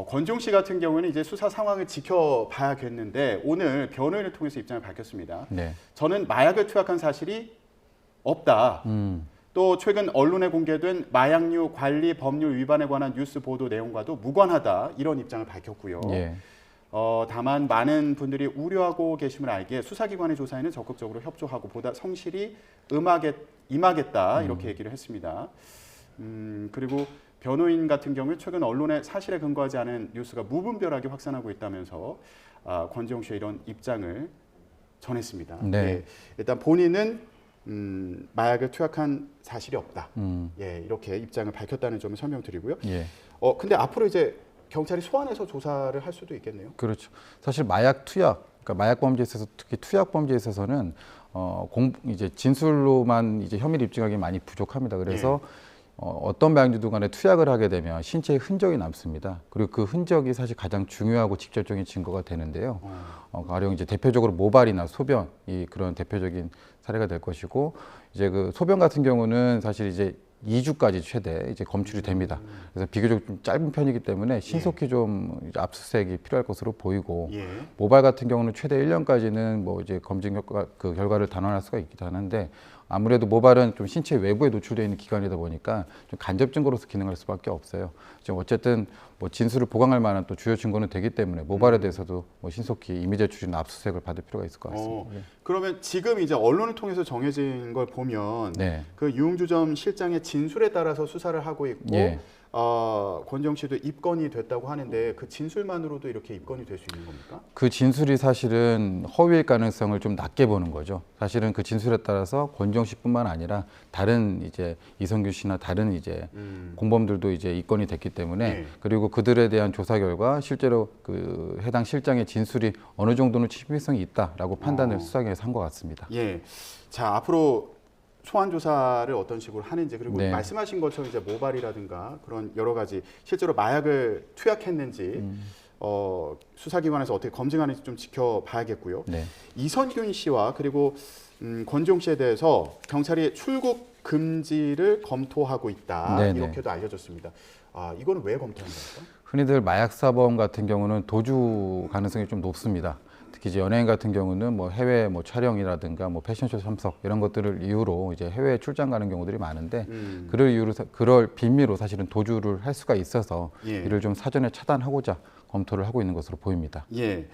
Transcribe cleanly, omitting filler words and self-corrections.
권지용 씨 같은 경우는 이제 수사 상황을 지켜봐야겠는데 오늘 변호인을 통해서 입장을 밝혔습니다. 네. 저는 마약을 투약한 사실이 없다. 또 최근 언론에 공개된 마약류 관리 법률 위반에 관한 뉴스 보도 내용과도 무관하다. 이런 입장을 밝혔고요. 예. 다만 많은 분들이 우려하고 계심을 알기에 수사기관의 조사에는 적극적으로 협조하고 보다 성실히 임하겠다. 이렇게 얘기를 했습니다. 그리고 변호인 같은 경우에 최근 언론에 사실에 근거하지 않은 뉴스가 무분별하게 확산하고 있다면서 권지용 씨의 이런 입장을 전했습니다. 네. 예, 일단 본인은 마약을 투약한 사실이 없다. 예, 이렇게 입장을 밝혔다는 점을 설명드리고요. 예. 근데 앞으로 이제 경찰이 소환해서 조사를 할 수도 있겠네요. 그렇죠. 사실 마약 투약, 그러니까 마약 범죄에 있어서 특히 투약 범죄에 있어서는 이제 진술로만 이제 혐의를 입증하기 많이 부족합니다. 그래서 어떤 마약류든 간에 투약을 하게 되면 신체에 흔적이 남습니다. 그리고 그 흔적이 사실 가장 중요하고 직접적인 증거가 되는데요. 가령 이제 대표적으로 모발이나 소변이 그런 대표적인 사례가 될 것이고, 이제 그 소변 같은 경우는 사실 이제 2주까지 최대 이제 검출이 됩니다. 그래서 비교적 좀 짧은 편이기 때문에 신속히 좀 이제 압수수색이 필요할 것으로 보이고, 모발 같은 경우는 최대 1년까지는 뭐 이제 검증 효과 그 결과를 단언할 수가 있기도 하는데, 아무래도 모발은 좀 신체 외부에 노출되어 있는 기관이다 보니까 좀 간접 증거로서 기능할 수밖에 없어요. 지금 어쨌든 뭐 진술을 보강할 만한 또 주요 증거는 되기 때문에 모발에 대해서도 뭐 신속히 임의 제출이나 압수수색을 받을 필요가 있을 것 같습니다. 그러면 지금 이제 언론을 통해서 정해진 걸 보면 네. 그 유흥주 점 실장의 진술에 따라서 수사를 하고 있고 예. 권지용 씨도 입건이 됐다고 하는데 그 진술만으로도 이렇게 입건이 될 수 있는 겁니까? 그 진술이 사실은 허위일 가능성을 좀 낮게 보는 거죠. 사실은 그 진술에 따라서 권지용 씨뿐만 아니라 다른 이제 이성규 씨나 다른 이제 공범들도 이제 입건이 됐기 때문에, 그리고 그들에 대한 조사 결과 실제로 그 해당 실장의 진술이 어느 정도는 신빙성이 있다라고 판단을 수사기관에서 한 것 같습니다. 예. 자, 앞으로 소환 조사를 어떤 식으로 하는지, 그리고 네. 말씀하신 것처럼 이제 모발이라든가 그런 여러 가지 실제로 마약을 투약했는지 수사기관에서 어떻게 검증하는지 좀 지켜봐야겠고요. 네. 이선균 씨와 그리고 권지용 씨에 대해서 경찰이 출국 금지를 검토하고 있다. 네네. 이렇게도 알려졌습니다. 이거는 왜 검토하는 겁니까? 흔히들 마약 사범 같은 경우는 도주 가능성이 좀 높습니다. 특히 이제 연예인 같은 경우는 뭐 해외 뭐 촬영이라든가 뭐 패션쇼 참석 이런 것들을 이유로 이제 해외 출장 가는 경우들이 많은데, 그럴 빌미로 사실은 도주를 할 수가 있어서 이를 좀 사전에 차단하고자 검토를 하고 있는 것으로 보입니다. 예.